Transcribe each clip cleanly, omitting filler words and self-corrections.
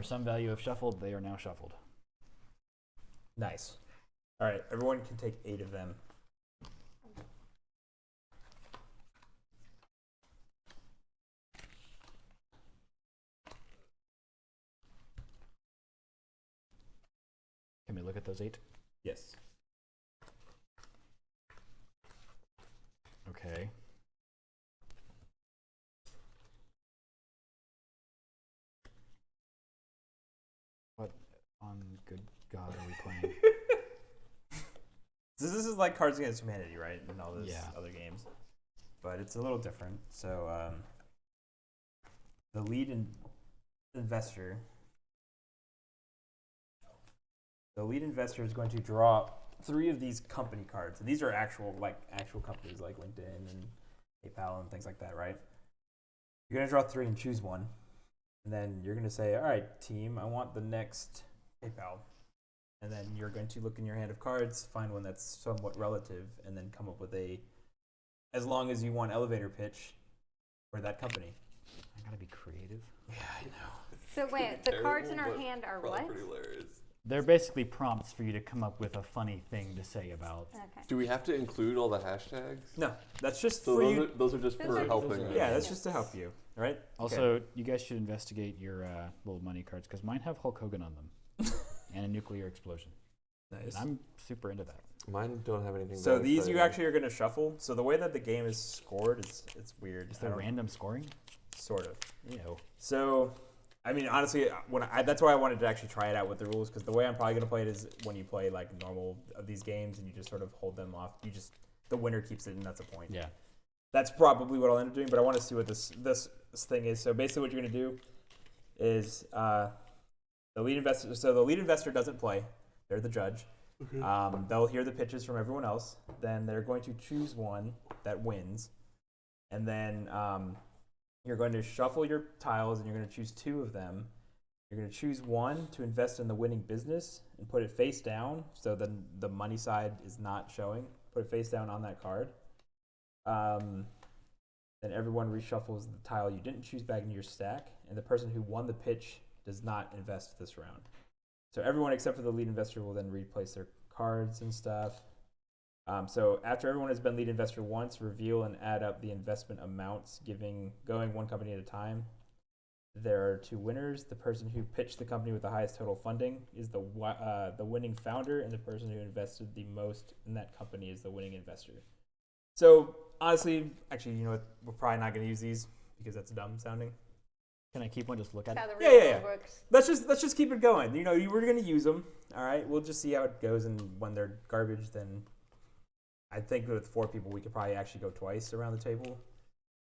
some value if shuffled, they are now shuffled. Nice. All right, everyone can take 8 of them. Can we look at those 8? Yes. Okay. What on good God are we playing? This is like Cards Against Humanity, right? And all those Yeah. other games. But it's a little different. So the lead investor is going to draw 3 of these company cards. And these are actual companies like LinkedIn and PayPal and things like that, right? You're going to draw 3 and choose one. And then you're going to say, all right, team, I want the next PayPal. And then you're going to look in your hand of cards, find one that's somewhat relative, and then come up with as long as you want, elevator pitch for that company. I gotta be creative. Yeah, I know. So wait, the cards in our hand are what? Pretty hilarious. They're basically prompts for you to come up with a funny thing to say about. Okay. Do we have to include all the hashtags? No, that's just So for those you. are, those are just Those for are- helping. those are- Yeah, that's just to help you, right? Also, you guys should investigate your little money cards because mine have Hulk Hogan on them and a nuclear explosion. Nice. And I'm super into that. Mine don't have anything. So that these exciting. you actually are going to shuffle. So the way that the game is scored, it's weird. Is there random scoring? Sort of. Ew. So, I mean, honestly, that's why I wanted to actually try it out with the rules, because the way I'm probably going to play it is when you play like normal of these games and you just sort of hold them off. The winner keeps it, and that's the point. Yeah. That's probably what I'll end up doing, but I want to see what this thing is. So basically, what you're going to do is the lead investor. So the lead investor doesn't play; they're the judge. Okay. They'll hear the pitches from everyone else. Then they're going to choose one that wins, and then you're going to shuffle your tiles, and you're going to choose 2 of them. You're going to choose one to invest in the winning business and put it face down, so then the money side is not showing. Put it face down on that card. Then everyone reshuffles the tile you didn't choose back into your stack, and the person who won the pitch does not invest this round. So everyone except for the lead investor will then replace their cards and stuff. So after everyone has been lead investor once, reveal and add up the investment amounts, going one company at a time. There are 2 winners. The person who pitched the company with the highest total funding is the winning founder, and the person who invested the most in that company is the winning investor. So honestly, actually, you know what? We're probably not going to use these because that's dumb sounding. Can I keep one? Just look at How it. the Yeah, real yeah, yeah. world works. Let's just keep it going. You know, you were going to use them. All right, we'll just see how it goes, and when they're garbage, then I think with 4 people, we could probably actually go twice around the table.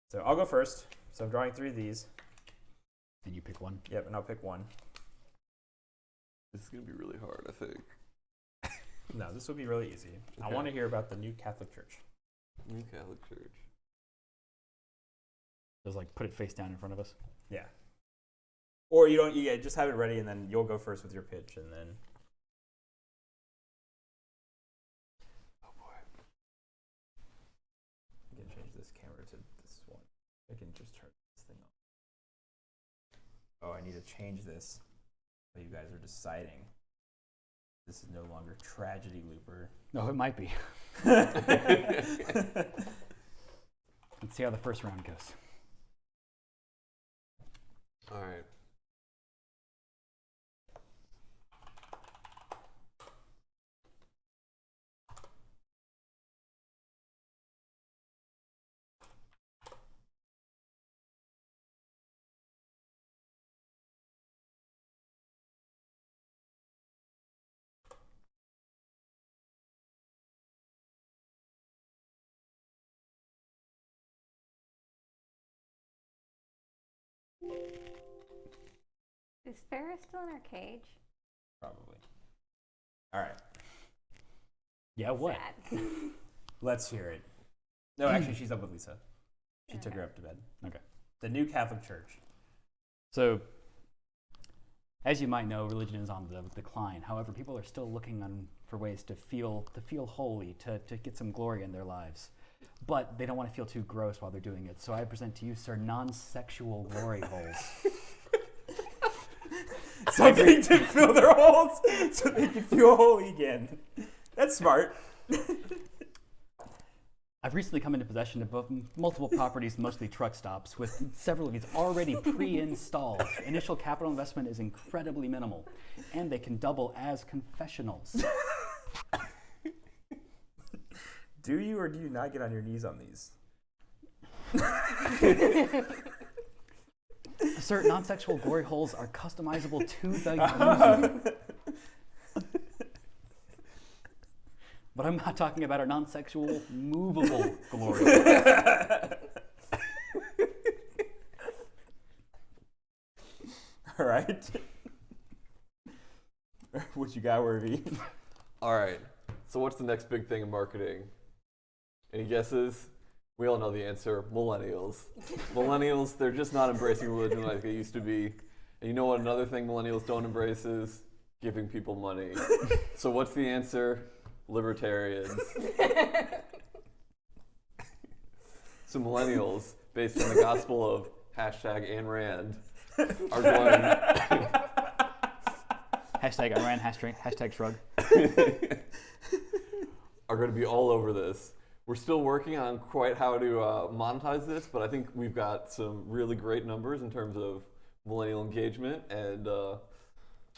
So I'll go first. So I'm drawing 3 of these. And you pick one. Yep, and I'll pick one. This is gonna be really hard, I think. No, this will be really easy. I Okay. want to hear about the new Catholic Church. New Catholic Church. Just like put it face down in front of us. Yeah. Or you don't. Yeah, just have it ready, and then you'll go first with your pitch, and then. Oh boy. I can change this camera to this one. I can just turn this thing on. Oh, I need to change this. So you guys are deciding. This is no longer Tragedy Looper. No, it might be. Let's see how the first round goes. All right. Is Farrah still in her cage? Probably. All right. Yeah, what? Sad. Let's hear it. No, actually, she's up with Lisa. She took her up to bed. Okay. The new Catholic Church. So, as you might know, religion is on the decline. However, people are still looking for ways to feel holy, to get some glory in their lives. But they don't want to feel too gross while they're doing it. So I present to you, sir, non-sexual glory holes. something to fill their holes so they can feel holy again. That's smart. I've recently come into possession of multiple properties, mostly truck stops, with several of these already pre-installed. Initial capital investment is incredibly minimal, and they can double as confessionals. Do you or do you not get on your knees on these? Sir, non-sexual glory holes are customizable to the user. But I'm not talking about our non-sexual, movable glory holes. All right. What you got, Werve? All right. So what's the next big thing in marketing? Any guesses? We all know the answer. Millennials. Millennials, they're just not embracing religion like they used to be. And you know what another thing millennials don't embrace is? Giving people money. So what's the answer? Libertarians. So millennials, based on the gospel of hashtag Ayn Rand, are going... Hashtag Iran, hashtag shrug. are going to be all over this. We're still working on quite how to monetize this, but I think we've got some really great numbers in terms of millennial engagement, and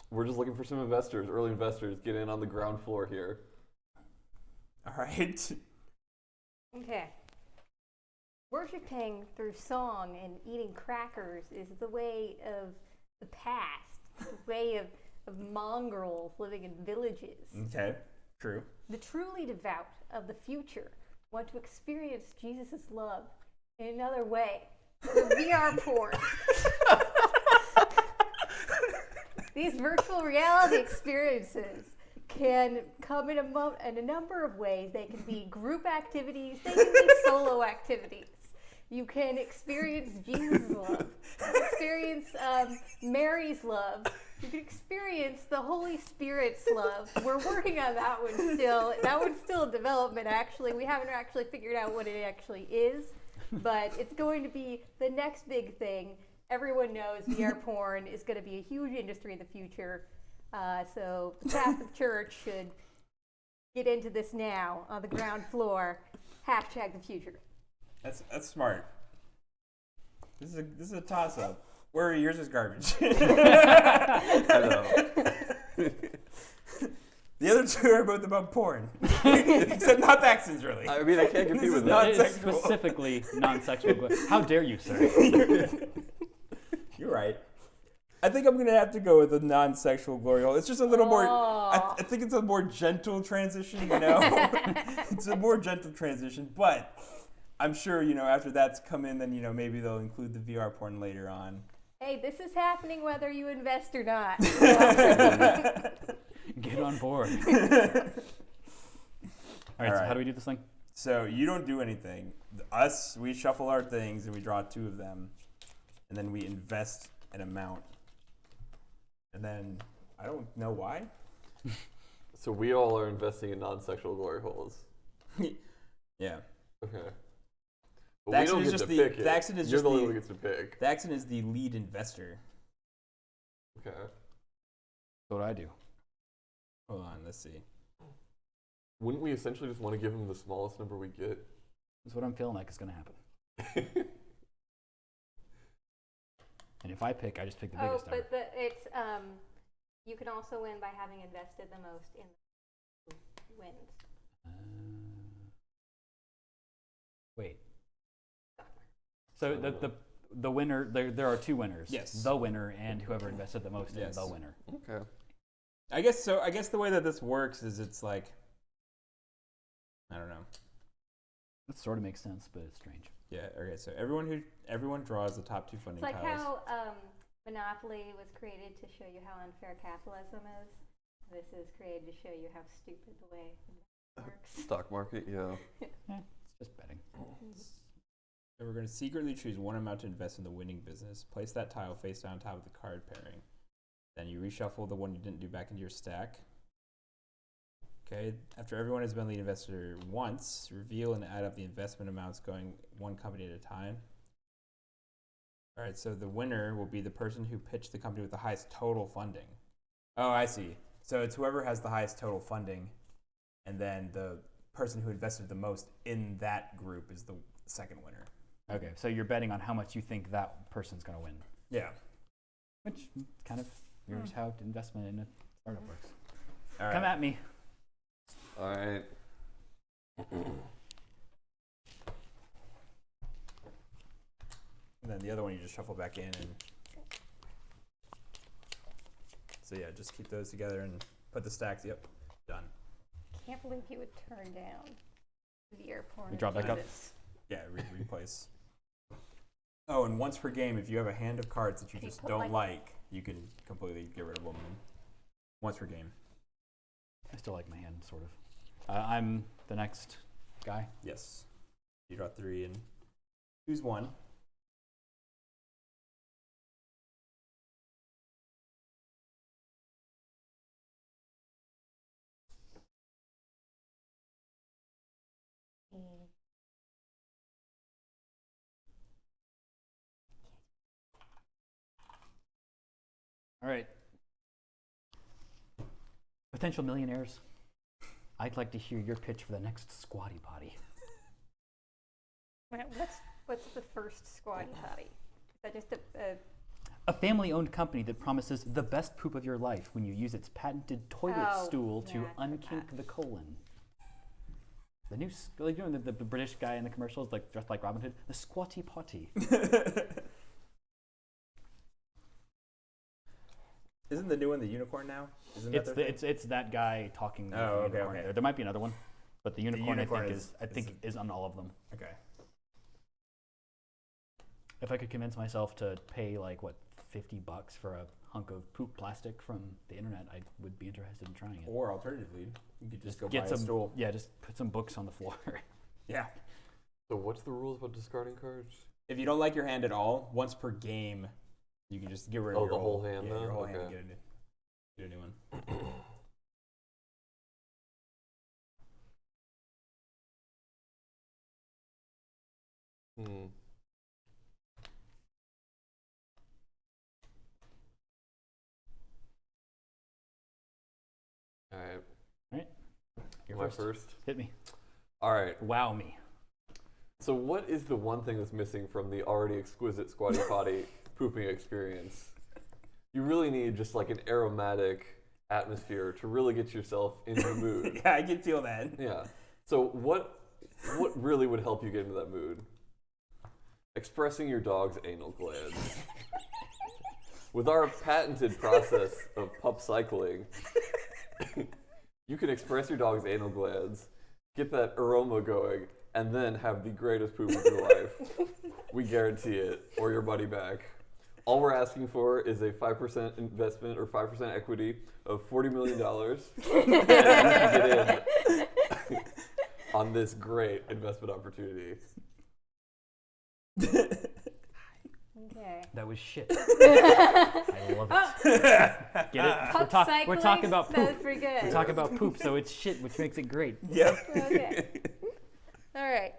we're just looking for some investors, early investors, get in on the ground floor here. All right. Okay. Worshipping through song and eating crackers is the way of the past, the way of mongrels living in villages. Okay. True. The truly devout of the future want to experience Jesus' love in another way. The VR porn. These virtual reality experiences can come in a number of ways. They can be group activities. They can be solo activities. You can experience Jesus' love. You can experience Mary's love. You can experience the Holy Spirit's love. We're working on that one still. That one's still in development, actually. We haven't actually figured out what it actually is, but it's going to be the next big thing. Everyone knows VR porn is going to be a huge industry in the future. So the Catholic Church should get into this now on the ground floor. Hashtag the future. That's smart. This is a toss up. Where yours is garbage. I know. The other two are both about porn, except not Thackston's really. I mean, I can't compete with not that. It is sexual. specifically non-sexual glory. How dare you, sir? You're right. I think I'm gonna have to go with a non-sexual glory hole. It's just a little more. I think it's a more gentle transition. You know, it's a more gentle transition. But I'm sure after that's come in, then maybe they'll include the VR porn later on. Hey, this is happening whether you invest or not. Get on board. All right, so how do we do this thing? So you don't do anything. We shuffle our things and we draw two of them, and then we invest an amount. And then I don't know why. So we all are investing in non-sexual glory holes. Yeah. Okay. But Thackston we don't is get just to the- pick it. Thackston is You're just the only the- one who gets to pick. Thackston is the lead investor. Okay. So what do I do? Hold on, let's see. Wouldn't we essentially just want to give him the smallest number we get? That's what I'm feeling like is going to happen. And if I pick, I just pick the biggest number. But it's you can also win by having invested the most in the wins. Wait. So the winner, there are two winners. Yes. The winner and whoever invested the most Yes. in the winner. Okay. I guess so. I guess the way that this works is it's like, I don't know. That sort of makes sense, but it's strange. Yeah. Okay. So everyone draws the top two funding It's like tiles. how Monopoly was created to show you how unfair capitalism is. This is created to show you how stupid the way it works. Stock market, yeah. It's just betting. So we're going to secretly choose one amount to invest in the winning business. Place that tile face down on top of the card pairing. Then you reshuffle the one you didn't do back into your stack. Okay. After everyone has been lead investor once, reveal and add up the investment amounts going one company at a time. All right, so the winner will be the person who pitched the company with the highest total funding. Oh, I see. So it's whoever has the highest total funding, and then the person who invested the most in that group is the second winner. Okay, so you're betting on how much you think that person's going to win. Yeah. Which kind of mirrors how investment in a startup works. All right. Come at me. All right. And then the other one you just shuffle back in, and so yeah, just keep those together and put the stacks. Yep, done. Can't believe you would turn down the airport. We drop back up. Yeah, replace. Oh, and once per game, if you have a hand of cards that you Can you just put, don't like- like, you can completely get rid of them. Once per game. I still like my hand, sort of. I'm the next guy. Yes. You draw 3 and choose 1. All right. Potential millionaires, I'd like to hear your pitch for the next Squatty Potty. What's the first Squatty Potty? Is that just A family-owned company that promises the best poop of your life when you use its patented toilet Oh, stool to yeah, I heard unkink that. the colon. The new, like, you know, the British guy in the commercials, like dressed like Robin Hood, the Squatty Potty. Isn't the new one the unicorn now? Isn't that their thing? It's that guy talking. with Oh, the okay, unicorn okay. There might be another one, but the unicorn, unicorn I think is on all of them. Okay. If I could convince myself to pay like what $50 for a hunk of poop plastic from the internet, I would be interested in trying it. Or alternatively, you could just go Get buy some a stool. Yeah, just put some books on the floor. Yeah. So what's the rules about discarding cards? If you don't like your hand at all, once per game, you can just get rid of Oh, your the whole hand, Yeah, though? your whole hand and Okay. get a new one. Hmm. All right. Right? You're Am I first. first? Hit me. All right. Wow me. So what is the one thing that's missing from the already exquisite Squatty Potty pooping experience? You really need just like an aromatic atmosphere to really get yourself in the mood. Yeah, I can feel that. Yeah. So what really would help you get into that mood? Expressing your dog's anal glands. With our patented process of pup cycling, you can express your dog's anal glands, get that aroma going, and then have the greatest poop of your life. We guarantee it, or your money back. All we're asking for is a 5% investment or 5% equity of $40 million. And you can get in on this great investment opportunity. Okay. That was shit. I love it. Get it? Pup We're talking cycling? about That was poop. pretty good. We're talking about poop, so it's shit, which makes it great. Yep. Okay. All right.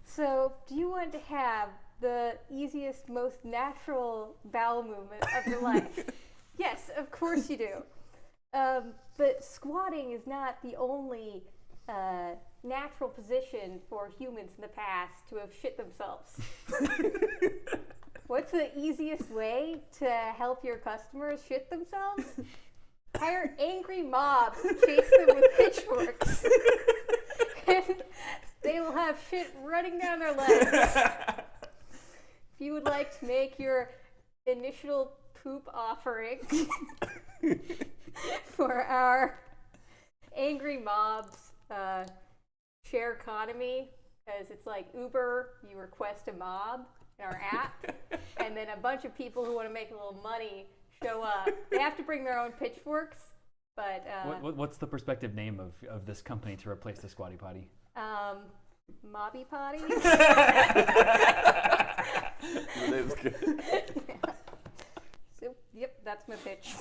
So, do you want to have the easiest, most natural bowel movement of your life? Yes, of course you do. But squatting is not the only natural position for humans in the past to have shit themselves. What's the easiest way to help your customers shit themselves? Hire angry mobs to chase them with pitchforks. And they will have shit running down their legs. If you would like to make your initial poop offering for our angry mobs share economy, because it's like Uber, you request a mob in our app, and then a bunch of people who want to make a little money show up. They have to bring their own pitchforks, but What's the prospective name of this company to replace the Squatty Potty? Mobby Potty. The name's good. So, yep, that's my pitch.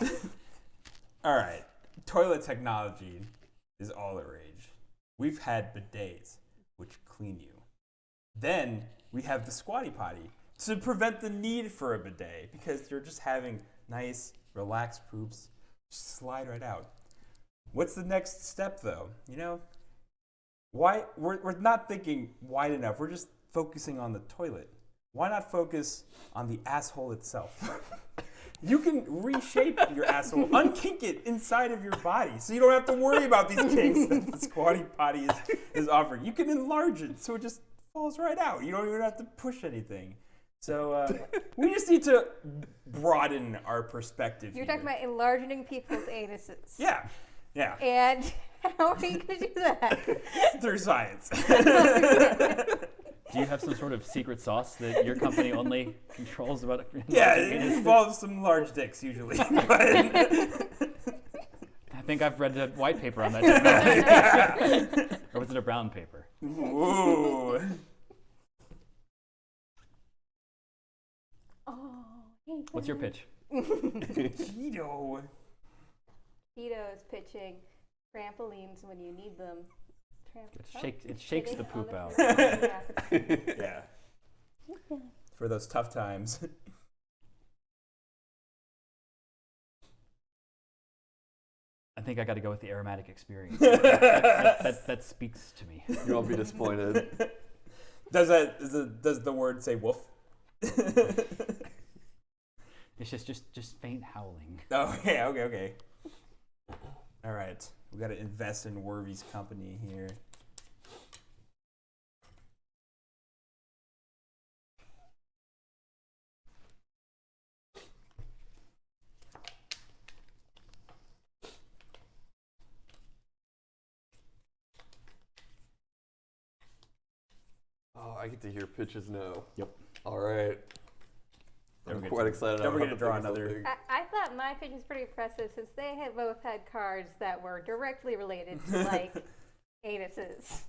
All right. Toilet technology is all the rage. We've had bidets, which clean you. Then we have the Squatty Potty to prevent the need for a bidet because you're just having nice, relaxed poops. Just slide right out. What's the next step, though? You know, why we're not thinking wide enough. We're just focusing on the toilet. Why not focus on the asshole itself? You can reshape your asshole, unkink it inside of your body, so you don't have to worry about these kinks that the squatty potty is offering. You can enlarge it so it just falls right out. You don't even have to push anything. So we just need to broaden our perspective. You're here. talking about enlarging people's anuses. Yeah. And how are you going to do that? Through science. Do you have some sort of secret sauce that your company only controls about? Yeah, it involves some large dicks usually. But I think I've read a white paper on that technology. Or was it a brown paper? ooh. Oh, hey, What's your pitch? Keto. Keto is pitching trampolines when you need them. It shakes the poop out. Yeah. For those tough times. I think I got to go with the aromatic experience. that speaks to me. You won't be disappointed. Does the word say woof? It's just faint howling. Oh, yeah, okay. All right, we got to invest in Werve's company here. Oh, I get to hear pitches now. Yep. All right. I'm quite excited. Then we're going gonna draw another. I thought my pitch is pretty impressive since they had both had cards that were directly related to like anuses.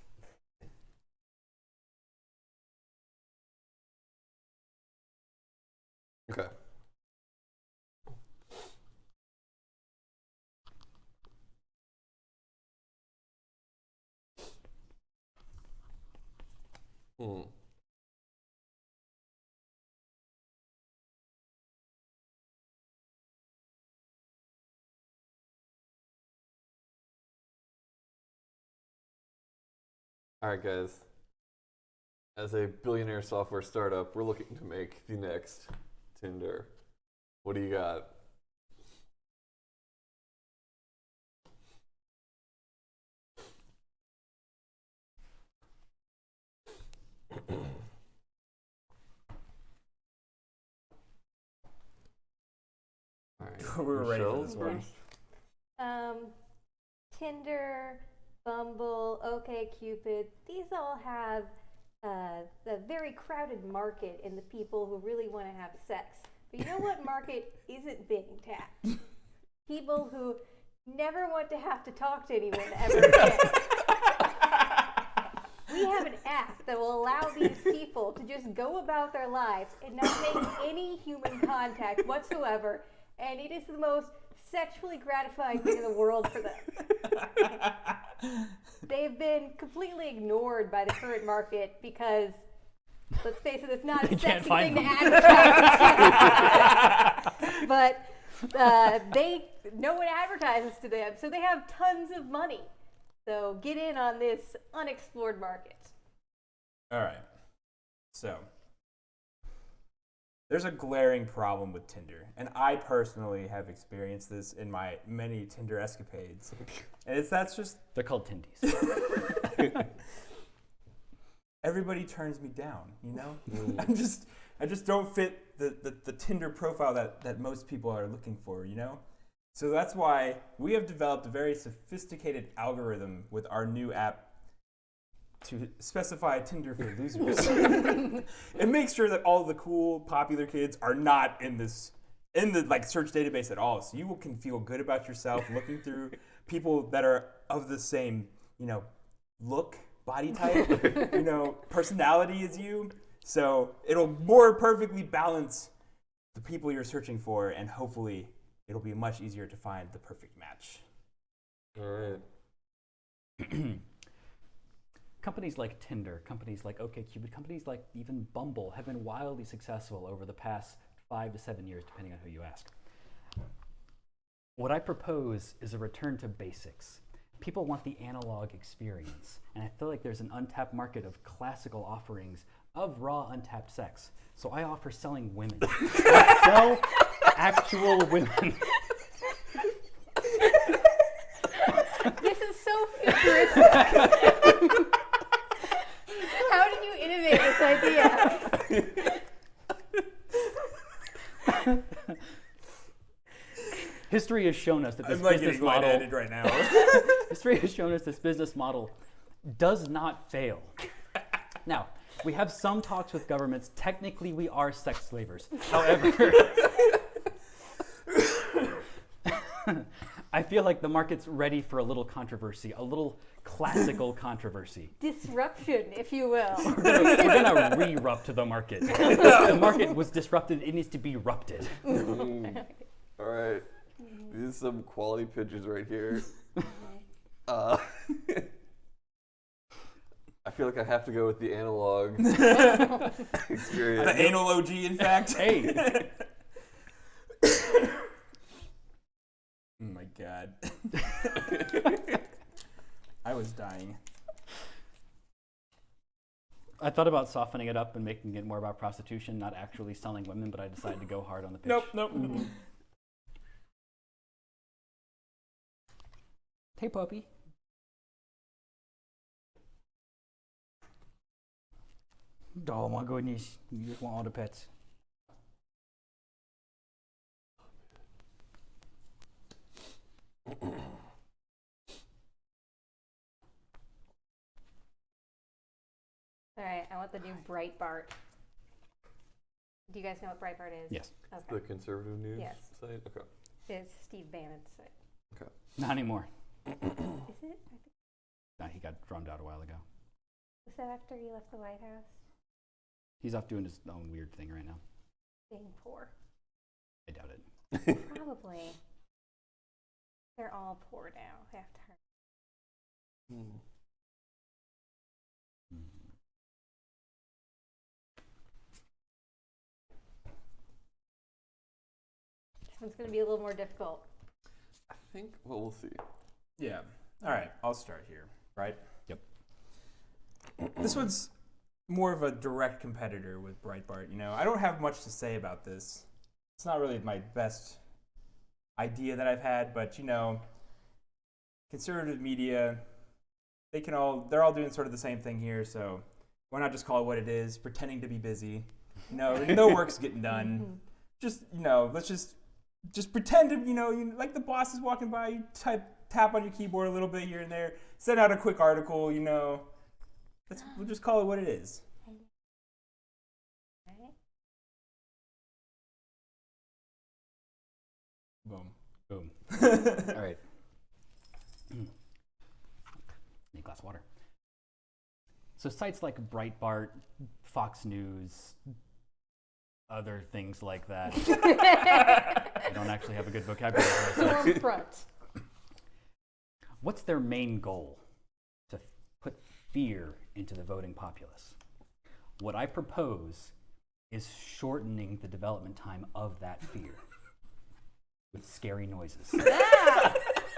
Okay. Hmm. All right, guys. As a billionaire software startup, we're looking to make the next Tinder. What do you got? All right. We were ready for Michelle? this one. Tinder, Bumble, OkCupid, these all have a very crowded market in the people who really want to have sex. But you know what market isn't being tapped? People who never want to have to talk to anyone ever again. We have an app that will allow these people to just go about their lives and not make any human contact whatsoever, and it is the most sexually gratifying thing in the world for them. They've been completely ignored by the current market because, let's face it, it's not a sexy thing to advertise. But no one advertises to them, so they have tons of money. So get in on this unexplored market. All right. So, there's a glaring problem with Tinder, and I personally have experienced this in my many Tinder escapades. And that's just They're called Tindies. everybody turns me down, you know? I just don't fit the Tinder profile that most people are looking for, you know? So that's why we have developed a very sophisticated algorithm with our new app to specify Tinder for losers. It makes sure that all the cool, popular kids are not in the like search database at all. So you can feel good about yourself looking through people that are of the same, look, body type, personality as you. So it'll more perfectly balance the people you're searching for, and hopefully it'll be much easier to find the perfect match. All right. companies like Tinder, companies like OkCupid, companies like even Bumble have been wildly successful over the past 5 to 7 years, depending on who you ask. What I propose is a return to basics. People want the analog experience, and I feel like there's an untapped market of classical offerings of raw, untapped sex. So I offer selling women. I sell actual women. This is so futuristic. How did you innovate this idea? History has shown us that this I'm like business getting model. lightheaded right now. History has shown us this business model does not fail. Now, we have some talks with governments. Technically, we are sex slavers. However, I feel like the market's ready for a little controversy, a little classical controversy. Disruption, if you will. We're gonna re-rupt the market. The market was disrupted. It needs to be rupted. All right. These are some quality pitches right here. I feel like I have to go with the analog experience. The anal OG, in fact. Hey. Oh my god. I was dying. I thought about softening it up and making it more about prostitution, not actually selling women, but I decided to go hard on the pitch. Nope. Hey, puppy. Oh my goodness, you just want all the pets. All right, I want the new Breitbart. Do you guys know what Breitbart is? Yes. Okay. The conservative news Yes. site? Okay. It's Steve Bannon's site. Not anymore. Is it? I think, No, he got drummed out a while ago. was that after he left the White House? He's off doing his own weird thing right now. Being poor. I doubt it. Probably. They're all poor now. They have to hurt. This one's going to be a little more difficult. I think, well, we'll see. Yeah. All right, I'll start here, right? Yep. This one's more of a direct competitor with Breitbart. You know, I don't have much to say about this. It's not really my best idea that I've had, but you know, conservative media, they're all doing sort of the same thing here, so why not just call it what it is, pretending to be busy. No work's getting done. Just, you know, let's just pretend to, you know, like the boss is walking by, you tap on your keyboard a little bit here and there, send out a quick article, you know. We'll just call it what it is. Boom. Boom. All right. Need a glass of water. So sites like Breitbart, Fox News, other things like that. I don't actually have a good vocabulary for myself. Stormfront. What's their main goal? To put fear into the voting populace. What I propose is shortening the development time of that fear with scary noises. Yeah,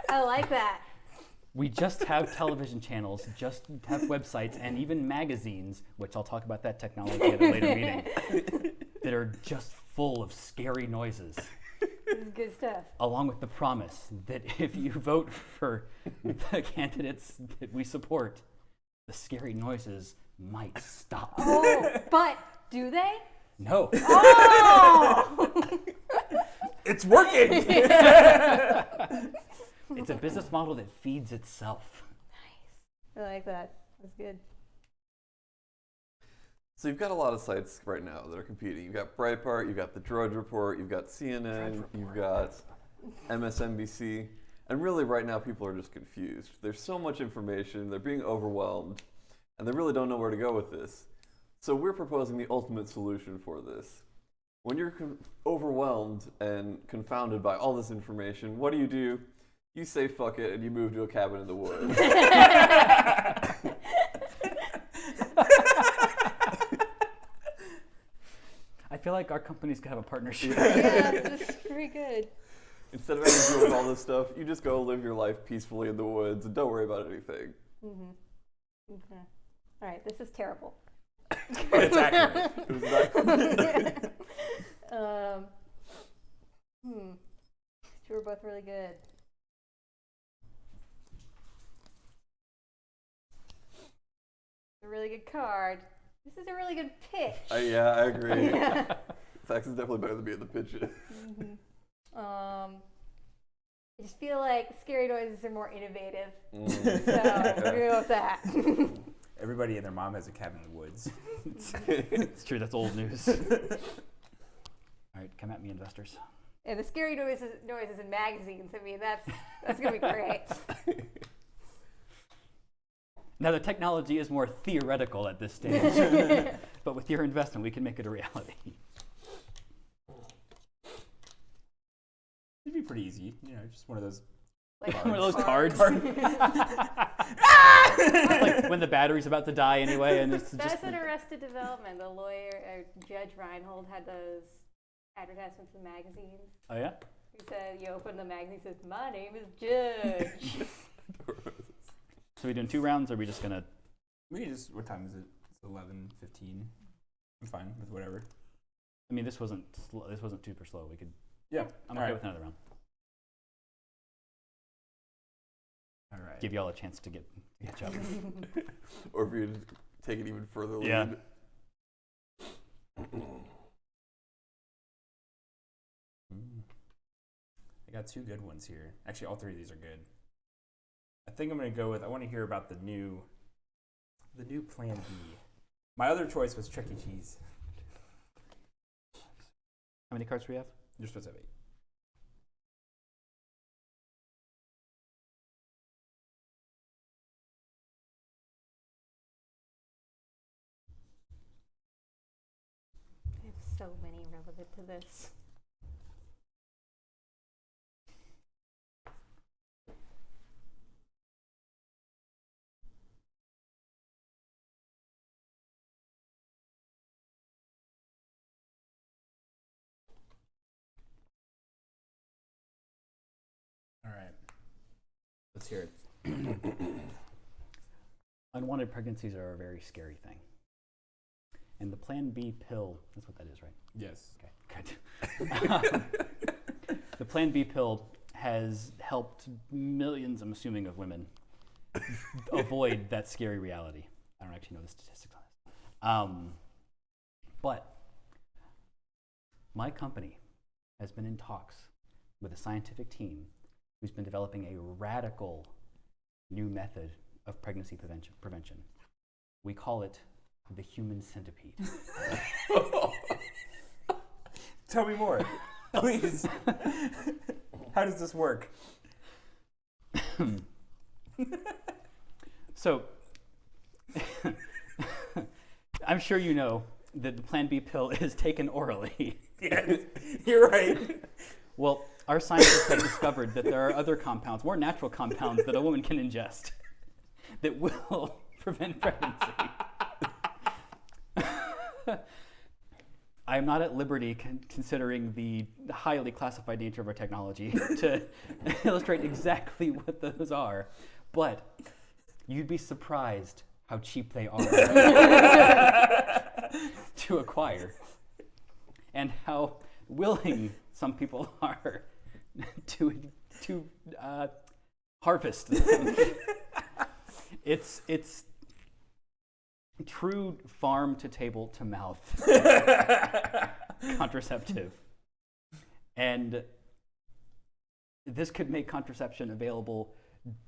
I like that. We just have television channels, just have websites, and even magazines, which I'll talk about that technology at a later meeting, that are just full of scary noises. This is good stuff. Along with the promise that if you vote for the candidates that we support, the scary noises might stop. Oh, but do they? No. Oh! It's working! It's a business model that feeds itself. I like that. That's good. So you've got a lot of sites right now that are competing. You've got Breitbart, you've got The Drudge Report, you've got CNN, you've got MSNBC. And really right now people are just confused. There's so much information, they're being overwhelmed, and they really don't know where to go with this. So we're proposing the ultimate solution for this. When you're overwhelmed and confounded by all this information, what do? You say fuck it and you move to a cabin in the woods. feel like our companies could have a partnership. Yeah, this is pretty good. Instead of having to deal with all this stuff, you just go live your life peacefully in the woods and don't worry about anything. All right, this is terrible. It's accurate. It was not Two were both really good. A really good card. This is a really good pitch. yeah, I agree. Thackston's definitely better than me at the pitches. I just feel like scary noises are more innovative. So we're gonna go with that. Everybody and their mom has a cabin in the woods. It's true, that's old news. All right, come at me, investors. And the scary noises in magazines, I mean, that's gonna be great. Now, the technology is more theoretical at this stage, but with your investment, we can make it a reality. It'd be pretty easy, just one of those. Like One of those cards. Like when the battery's about to die anyway, and it's That's just. in Arrested Development. The lawyer, Judge Reinhold, had those advertisements in magazines. Oh yeah. He said, "You open the magazine, says, my name is Judge." So we doing 2 rounds, or are we just gonna? We can just. What time is it? It's 11:15. I'm fine with whatever. I mean, this wasn't super slow. We could. Yeah. I'm All okay right. with another round. All right. Give y'all a chance to catch up. Or if you take it even further lead. Yeah. I got 2 good ones here. Actually, all 3 of these are good. I think I'm gonna go with. I want to hear about the new Plan B. My other choice was Chuck E. Cheese. How many cards do we have? You're supposed to have 8. I have so many relevant to this. All right. Let's hear it. Unwanted pregnancies are a very scary thing. And the Plan B pill, that's what that is, right? Yes. Okay, good. The Plan B pill has helped millions, I'm assuming, of women avoid that scary reality. I don't actually know the statistics on this. But my company has been in talks with a scientific team who's been developing a radical new method of pregnancy prevention. We call it the human centipede. Tell me more, please. How does this work? So, I'm sure you know that the Plan B pill is taken orally. Yes, you're right. Well, our scientists have discovered that there are other compounds, more natural compounds, that a woman can ingest that will prevent pregnancy. I am not at liberty, considering the highly classified nature of our technology, to illustrate exactly what those are, but you'd be surprised how cheap they are to acquire, and how willing some people are to harvest them. It's true farm to table to mouth contraceptive. And this could make contraception available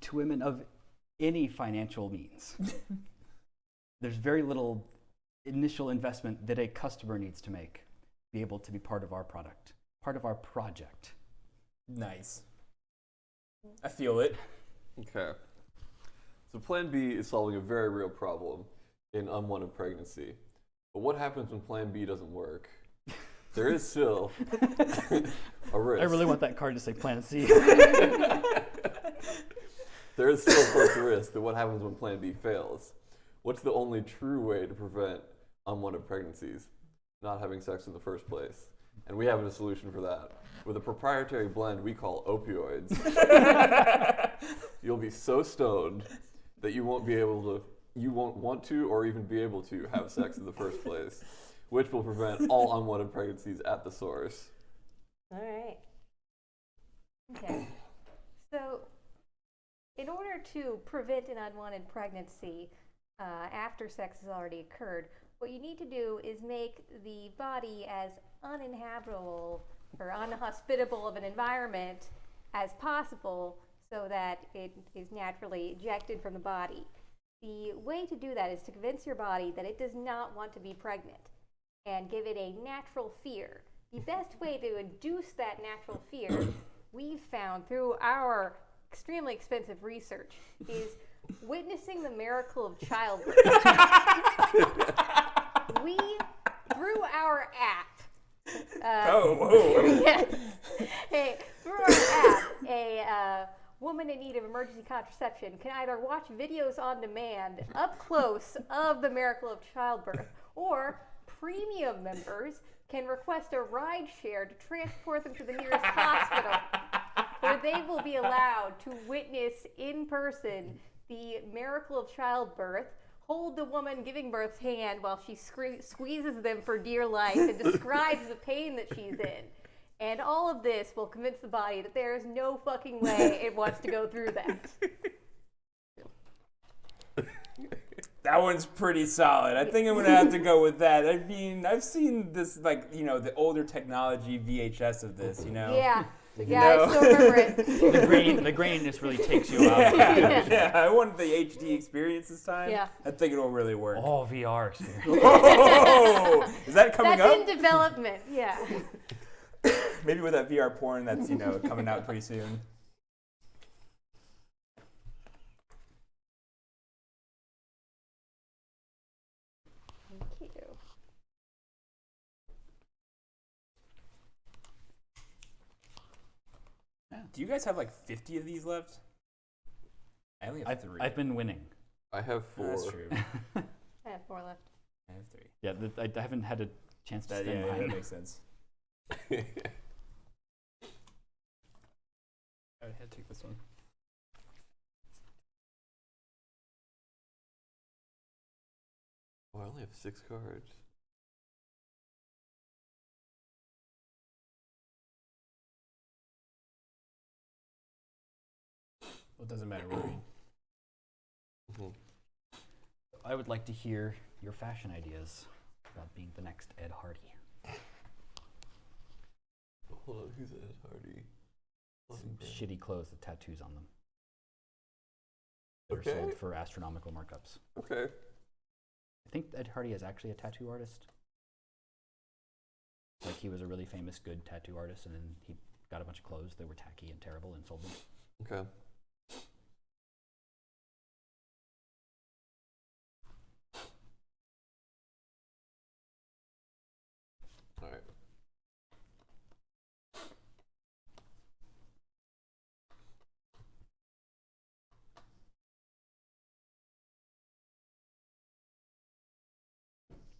to women of any financial means. There's very little initial investment that a customer needs to make to be able to be part of our product, part of our project. Nice. I feel it. Okay. So Plan B is solving a very real problem in unwanted pregnancy. But what happens when Plan B doesn't work? There is still a risk. I really want that card to say Plan C. There is still, of course, a risk that what happens when Plan B fails. What's the only true way to prevent unwanted pregnancies? not having sex in the first place. And we have a solution for that. With a proprietary blend we call opioids. You'll be so stoned that you won't want to or even be able to have sex in the first place, which will prevent all unwanted pregnancies at the source. All right. Okay. So, in order to prevent an unwanted pregnancy after sex has already occurred, what you need to do is make the body as uninhabitable or unhospitable of an environment as possible so that it is naturally ejected from the body. The way to do that is to convince your body that it does not want to be pregnant and give it a natural fear. The best way to induce that natural fear, we've found through our extremely expensive research, is witnessing the miracle of childbirth. We, through our app, yes, through our app, a woman in need of emergency contraception can either watch videos on demand up close of the miracle of childbirth, or premium members can request a ride share to transport them to the nearest hospital, where they will be allowed to witness in person the miracle of childbirth, hold the woman giving birth's hand while she squeezes them for dear life and describes the pain that she's in. And all of this will convince the body that there is no fucking way it wants to go through that. That one's pretty solid. I think I'm gonna have to go with that. I mean, I've seen this, like, you know, the older technology VHS of this, you know. Yeah, You yeah, know? I still remember it. The graininess really takes you out. Yeah, I want the HD experience this time. Yeah. I think it'll really work. Oh, VR experience. Oh, is that coming That's up? in development, yeah. Maybe with that VR porn that's, you know, coming out pretty soon. Thank you. Do you guys have like 50 of these left? I only have 3. I've been winning. I have Oh, 4. that's true. I have 4 left. I have 3. Yeah, I haven't had a chance to stand Yeah, behind. that makes sense. I had to take this one. Oh, I only have 6 cards. Well, it doesn't matter. We're reading. Mhm. I would like to hear your fashion ideas about being the next Ed Hardy. Hold on, who's Ed Hardy? Some shitty clothes with tattoos on them. That Okay. are sold for astronomical markups. Okay. I think Ed Hardy is actually a tattoo artist. Like, he was a really famous, good tattoo artist, and then he got a bunch of clothes that were tacky and terrible and sold them. Okay. All right.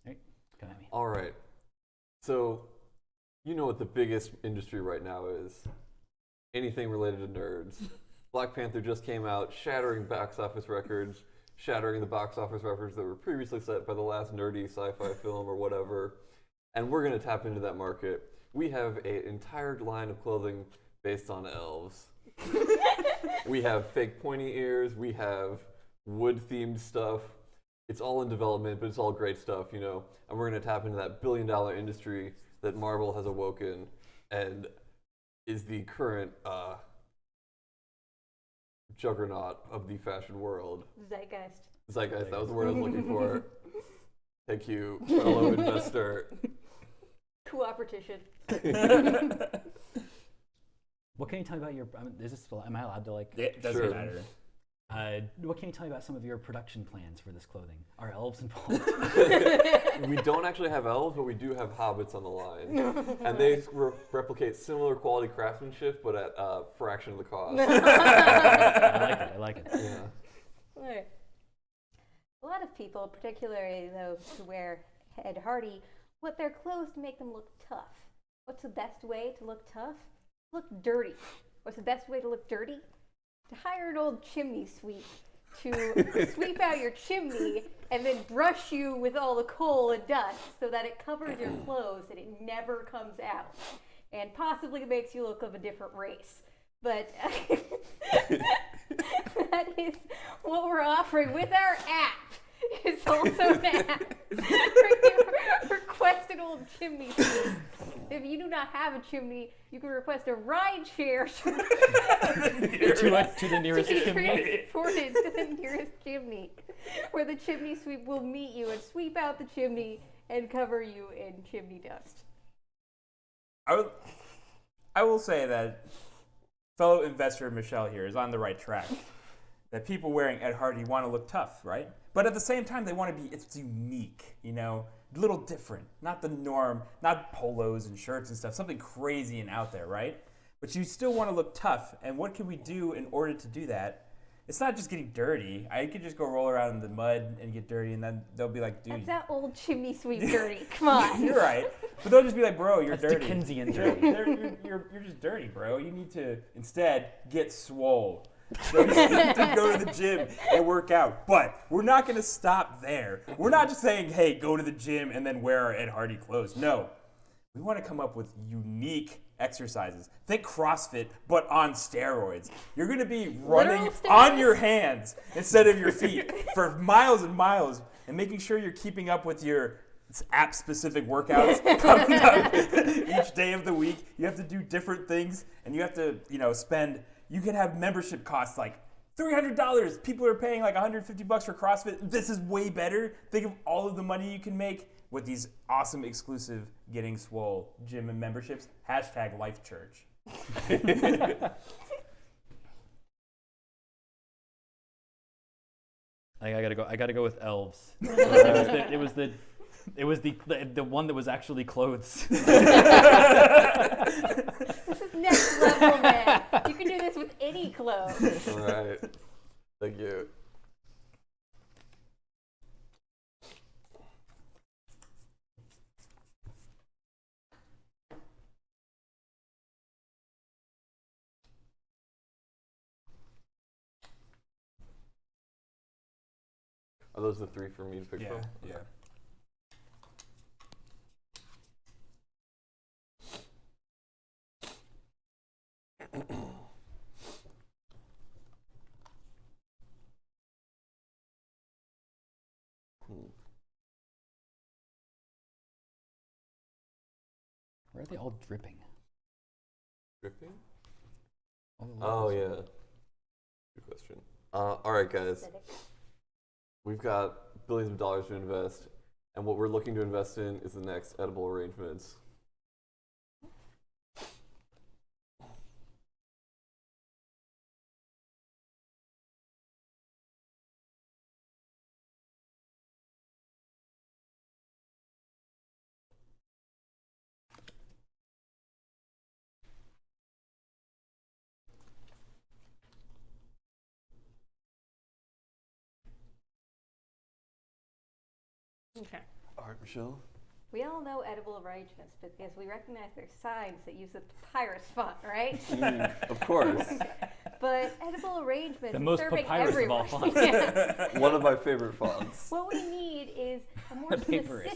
Right? Come at me. All right. So, you know what the biggest industry right now is? Anything related to nerds. Black Panther just came out, shattering box office records, shattering the box office records that were previously set by the last nerdy sci-fi film or whatever. And we're going to tap into that market. We have an entire line of clothing based on elves. We have fake pointy ears. We have wood-themed stuff. It's all in development, but it's all great stuff, you know. And we're going to tap into that billion-dollar industry that Marvel has awoken and is the current juggernaut of the fashion world. Zeitgeist. Zeitgeist, that was the word I was looking for. Thank you, fellow investor. Cooperation. What can you tell me about your? Am I allowed to like? It doesn't Sure. matter. What can you tell me about some of your production plans for this clothing? Are elves involved? We don't actually have elves, but we do have hobbits on the line. And they replicate similar quality craftsmanship, but at a fraction of the cost. I like it. Yeah. Right. A lot of people, particularly those who wear Ed Hardy, what they're clothes to make them look tough. What's the best way to look tough? Look dirty. What's the best way to look dirty? To hire an old chimney sweep to sweep out your chimney and then brush you with all the coal and dust so that it covers your clothes and it never comes out. And possibly makes you look of a different race. But that is what we're offering with our app. It's also an app where you request an old chimney sweep. If you do not have a chimney, you can request a ride share to the nearest be chimney. transported to the nearest chimney, where the chimney sweep will meet you and sweep out the chimney and cover you in chimney dust. I will say that fellow investor Michele here is on the right track. That people wearing Ed Hardy want to look tough, right? But at the same time, they want to be, it's unique, you know, a little different. Not the norm, not polos and shirts and stuff, something crazy and out there, right? But you still want to look tough. And what can we do in order to do that? It's not just getting dirty. I could just go roll around in the mud and get dirty, and then they'll be like, dude. That's that old chimney sweep dirty. Come on. You're right. But they'll just be like, bro, you're That's dirty. Dickensian dirty. You're just dirty, bro. You need to instead get swole. So you need to go to the gym and work out. But we're not going to stop there. We're not just saying, hey, go to the gym and then wear our Ed Hardy clothes. No. We want to come up with unique exercises. Think CrossFit, but on steroids. You're going to be running on your hands instead of your feet for miles and miles and making sure you're keeping up with your app-specific workauts coming up each day of the week. You have to do different things, and you have to, spend. You can have membership costs like $300. People are paying like $150 for CrossFit. This is way better. Think of all of the money you can make with these awesome exclusive Getting Swole gym and memberships. #LifeChurch. I gotta go with elves. It was the one that was actually clothes. This is next level, man. You can do this with any clothes. All right. Thank you. Are those the three for me to pick from? Yeah. Where are they all dripping? Dripping? All the Oh, logos. yeah. Good question. All right, guys. We've got billions of dollars to invest, and what we're looking to invest in is the next edible arrangements. Okay. All right, Michele. We all know edible arrangements because we recognize their signs that use the papyrus font, right? Of course. But edible arrangements The is most serving papyrus of all everyone. fonts. Yeah. One of my favorite fonts. What we need is a more Papyrus.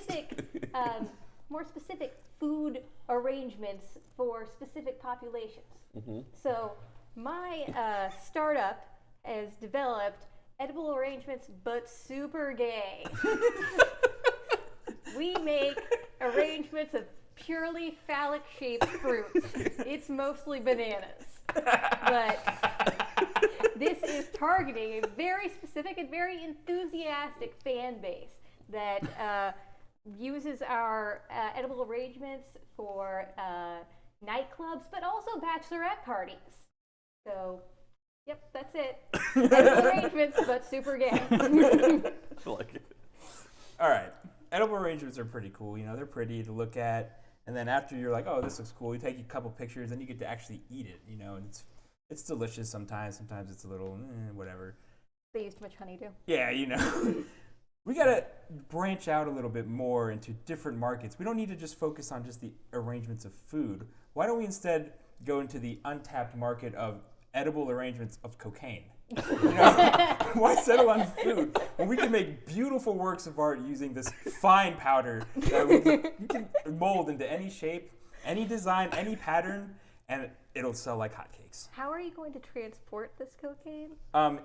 specific food arrangements for specific populations. Mm-hmm. So my startup has developed edible arrangements, but super gay. We make arrangements of purely phallic-shaped fruits. It's mostly bananas. But this is targeting a very specific and very enthusiastic fan base that uses our edible arrangements for nightclubs, but also bachelorette parties. So, yep, that's it. Edible arrangements, but super gay. I like it. All right. Edible arrangements are pretty cool. They're pretty to look at. And then after you're like, oh, this looks cool, you take a couple pictures, then you get to actually eat it, and it's delicious sometimes. Sometimes it's a little, whatever. They use too much honeydew. Yeah, we gotta branch out a little bit more into different markets. We don't need to just focus on just the arrangements of food. Why don't we instead go into the untapped market of edible arrangements of cocaine? Why settle on food when we can make beautiful works of art using this fine powder that you can mold into any shape, any design, any pattern, and it'll sell like hotcakes. How are you going to transport this cocaine?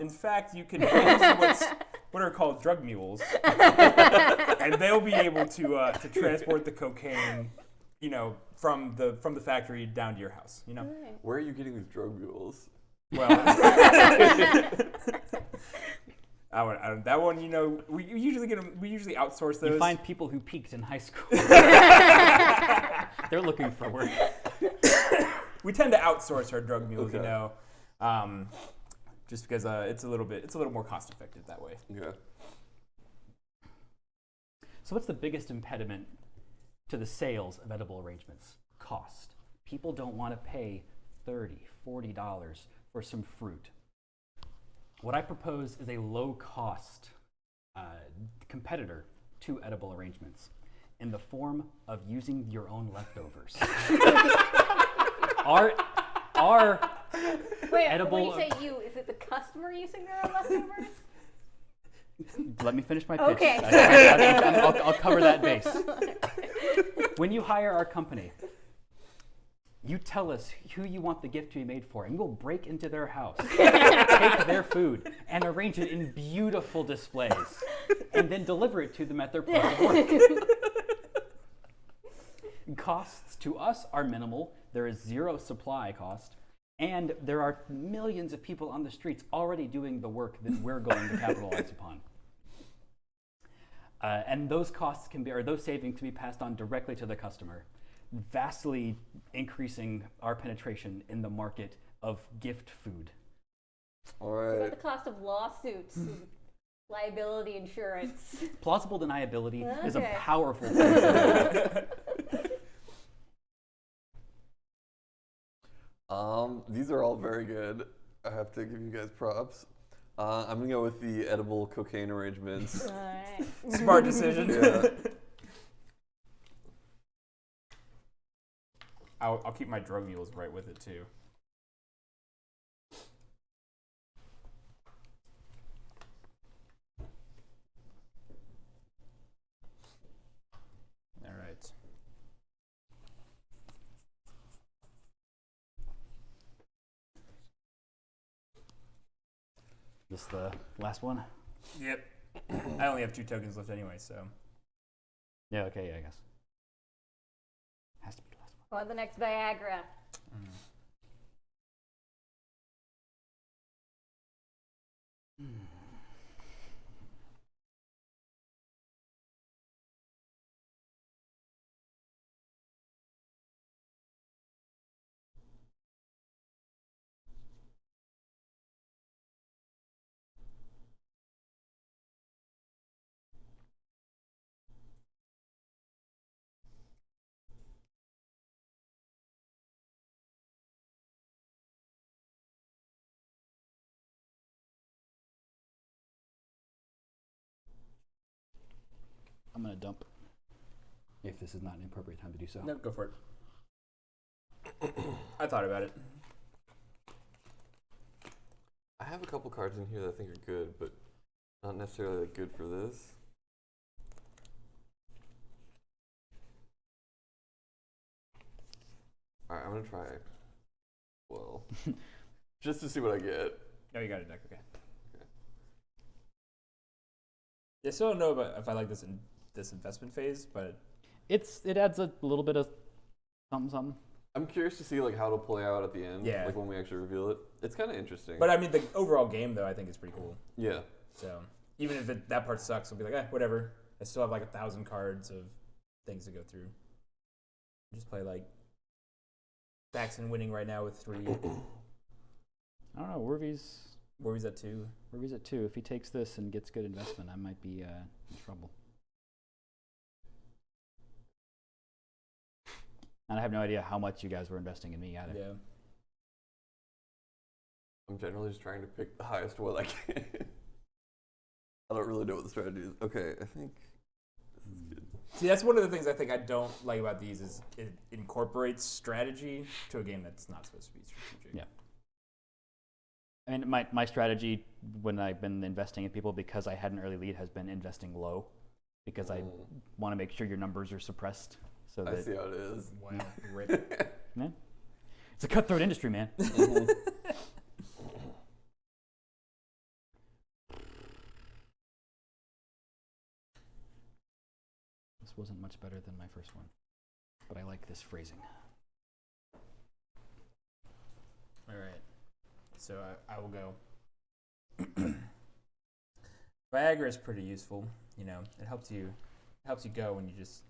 In fact, you can use what are called drug mules, and they'll be able to transport the cocaine, from the factory down to your house. Right. Where are you getting these drug mules? Well, that one, we usually get them. We usually outsource those. You find people who peaked in high school. They're looking for work. We tend to outsource our drug mules, Okay. just because it's a little more cost effective that way. Yeah. So what's the biggest impediment to the sales of edible arrangements? Cost. People don't want to pay $30, $40 for some fruit. What I propose is a low-cost competitor to edible arrangements in the form of using your own leftovers. Our Wait, edible. when you say you, is it the customer using their own leftovers? Let me finish my pitch. Okay. I'll cover that base. When you hire our company, you tell us who you want the gift to be made for, and we'll break into their house, take their food, and arrange it in beautiful displays, and then deliver it to them at their place of work. Costs to us are minimal. There is zero supply cost, and there are millions of people on the streets already doing the work that we're going to capitalize upon. And those costs those savings can be passed on directly to the customer, vastly increasing our penetration in the market of gift food. All What right. about the cost of lawsuits, and liability insurance? Plausible deniability is a Okay. powerful thing. These are all very good. I have to give you guys props. I'm gonna go with the edible cocaine arrangements. All right. Smart decision. Yeah. I'll keep my drug mules right with it too. All right. This the last one? Yep. I only have 2 tokens left anyway, so. Yeah, okay, yeah, I guess. Has to be the last one. Or the next Viagra. I'm gonna dump. If this is not an appropriate time to do so. No, go for it. I thought about it. I have a couple cards in here that I think are good, but not necessarily that good for this. All right, I'm gonna try. Well, just to see what I get. No, you got it, Nick. Okay. I still don't know about if I like this investment phase, but It adds a little bit of something. I'm curious to see like how it'll play out at the end. Yeah. Like when we actually reveal it. It's kind of interesting. I mean the overall game though I think is pretty cool. yeah. So even if that part sucks, I'll be like, whatever. I still have like 1,000 cards of things to go through. Just play like Thackston winning right now with 3. I don't know. Werve's at 2. Werve's at 2. If he takes this and gets good investment, I might be in trouble. And I have no idea how much you guys were investing in me either. Yeah. I'm generally just trying to pick the highest one I can. I don't really know what the strategy is. Okay, I think this is good. See, that's one of the things I think I don't like about these is it incorporates strategy to a game that's not supposed to be strategic. Yeah. I mean, my strategy when I've been investing in people, because I had an early lead, has been investing low, because I want to make sure your numbers are suppressed. So I that, see how it is. Wow, rip. yeah. It's a cutthroat industry, man. Mhm. This wasn't much better than my first one, but I like this phrasing. All right. So I will go. Viagra is pretty useful. You know, it helps you go when you just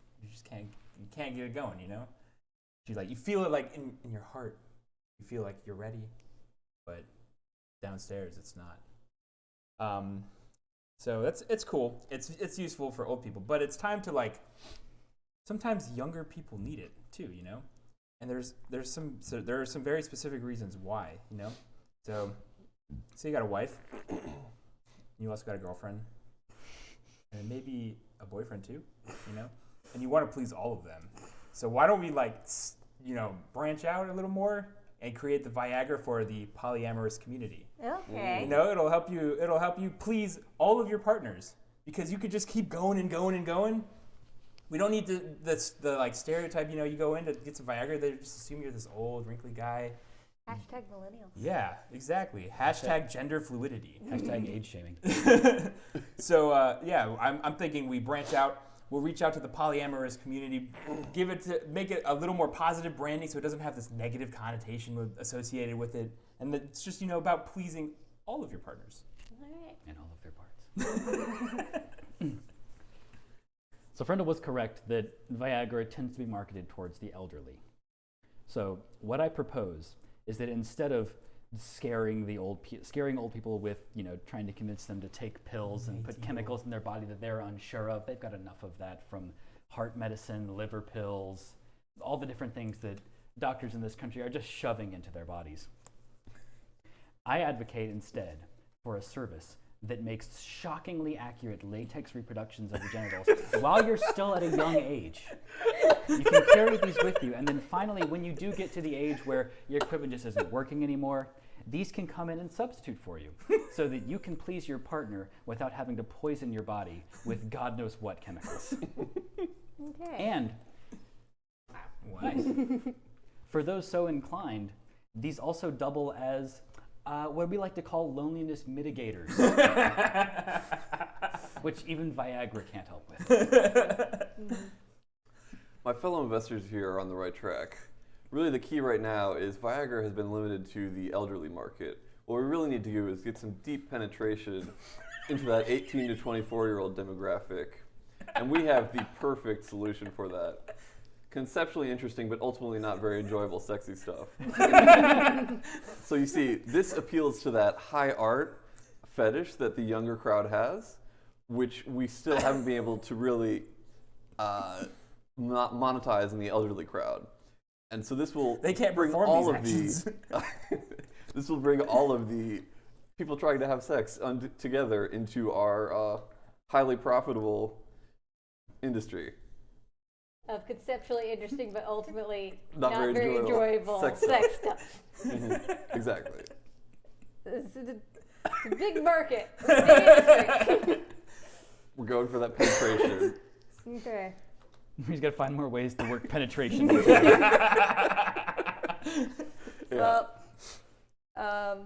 can't get it going. You know, you feel it like in your heart. You feel like you're ready, but downstairs it's not. So it's cool. It's useful for old people, but it's time to sometimes younger people need it too. You know, and there are some very specific reasons why. You know, so you got a wife. You also got a girlfriend, and maybe a boyfriend too, you know? And you want to please all of them. So why don't we branch out a little more and create the Viagra for the polyamorous community? Okay. You know, it'll help you please all of your partners, because you could just keep going and going and going. We don't need the stereotype, you know, you go in to get some Viagra, they just assume you're this old wrinkly guy. Hashtag millennials. Yeah, exactly. Hashtag gender fluidity. Hashtag age shaming. So I'm thinking we branch out. We'll reach out to the polyamorous community, make it a little more positive branding, so it doesn't have this negative connotation associated with it, and it's just about pleasing all of your partners. All right. And all of their parts. So Frenda was correct that Viagra tends to be marketed towards the elderly. So what I propose is that instead of scaring old people with, trying to convince them to take pills and put chemicals in their body that they're unsure of, they've got enough of that from heart medicine, liver pills, all the different things that doctors in this country are just shoving into their bodies. I advocate instead for a service that makes shockingly accurate latex reproductions of the genitals while you're still at a young age. You can carry these with you, and then finally, when you do get to the age where your equipment just isn't working anymore, these can come in and substitute for you, so that you can please your partner without having to poison your body with God knows what chemicals. Okay. And for those so inclined, these also double as what we like to call loneliness mitigators, which even Viagra can't help with. My fellow investors here are on the right track. Really, the key right now is Viagra has been limited to the elderly market. What we really need to do is get some deep penetration into that 18 to 24-year-old demographic. And we have the perfect solution for that. Conceptually interesting, but ultimately not very enjoyable, sexy stuff. So you see, this appeals to that high art fetish that the younger crowd has, which we still haven't been able to really not monetize in the elderly crowd. And so this will They can't bring perform all these of the this will bring all of the people trying to have sex together into our highly profitable industry. Of conceptually interesting, but ultimately Not not very very enjoyable enjoyable sex stuff. Exactly. It's a big market. It's a big industry. We're going for that penetration. Okay. He's got to find more ways to work penetration. Well, I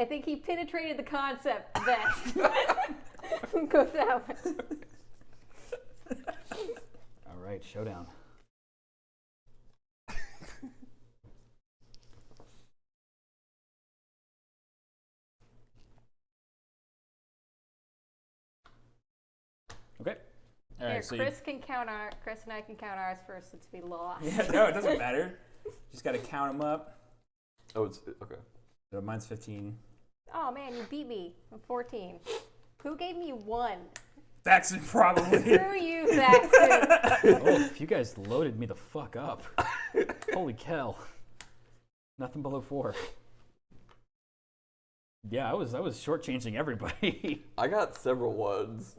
think he penetrated the concept best. Go that way. All right, showdown. Okay. All Here, right, so Chris and I can count ours first since we lost. no, it doesn't matter. Just got to count them up. Oh, it's okay. So mine's 15. Oh man, you beat me. I'm 14. Who gave me 1? Thackston probably. Screw you, Thackston. Oh, you guys loaded me the fuck up. Holy cow. Nothing below 4. Yeah, I was shortchanging everybody. I got several ones.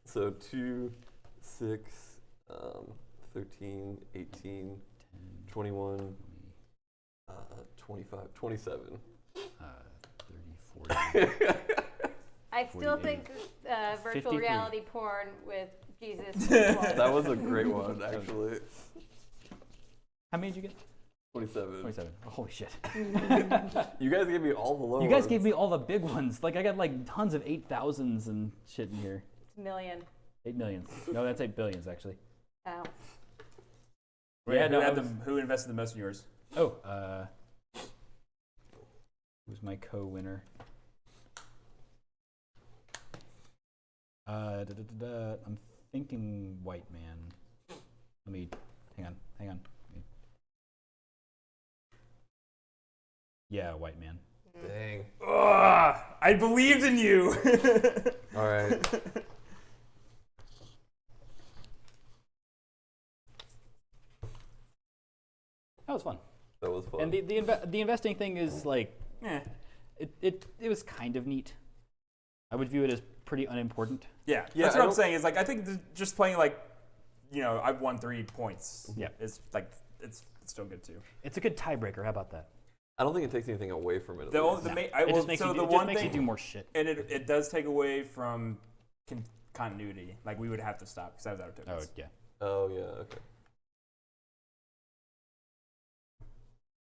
So 2, 6, 13, 18, 21, 25, 27. 30, 40. I still 48. think virtual 53. reality porn with Jesus. That was a great one, actually. How many did you get? 27. 27. Oh, holy shit. You guys gave me all the low You guys ones. gave me all the big ones. Like I got like tons of 8,000s and shit in here. Million. 8 millions. No, that's 8 billions actually. Oh. Wait, Yeah, who, no, had I was- who invested the most in yours? Oh, who's my co-winner? I'm thinking White Man. Let me, hang on. Yeah, White Man. Dang. Ugh, I believed in you. All right. That was fun. That was fun. And the investing thing is like, Eh. it was kind of neat. I would view it as pretty unimportant. Yeah, Yeah, that's I what I'm don't- saying. Is like I think just playing like, I've won 3 points. Yeah. It's like it's still good too. It's a good tiebreaker. How about that? I don't think it takes anything away from it. at The least. only, the No. main, It just makes so you, the it just one makes thing, you do more shit. and it does take away from continuity. Like we would have to stop because I was out of Oh tokens. yeah. Oh, yeah, okay.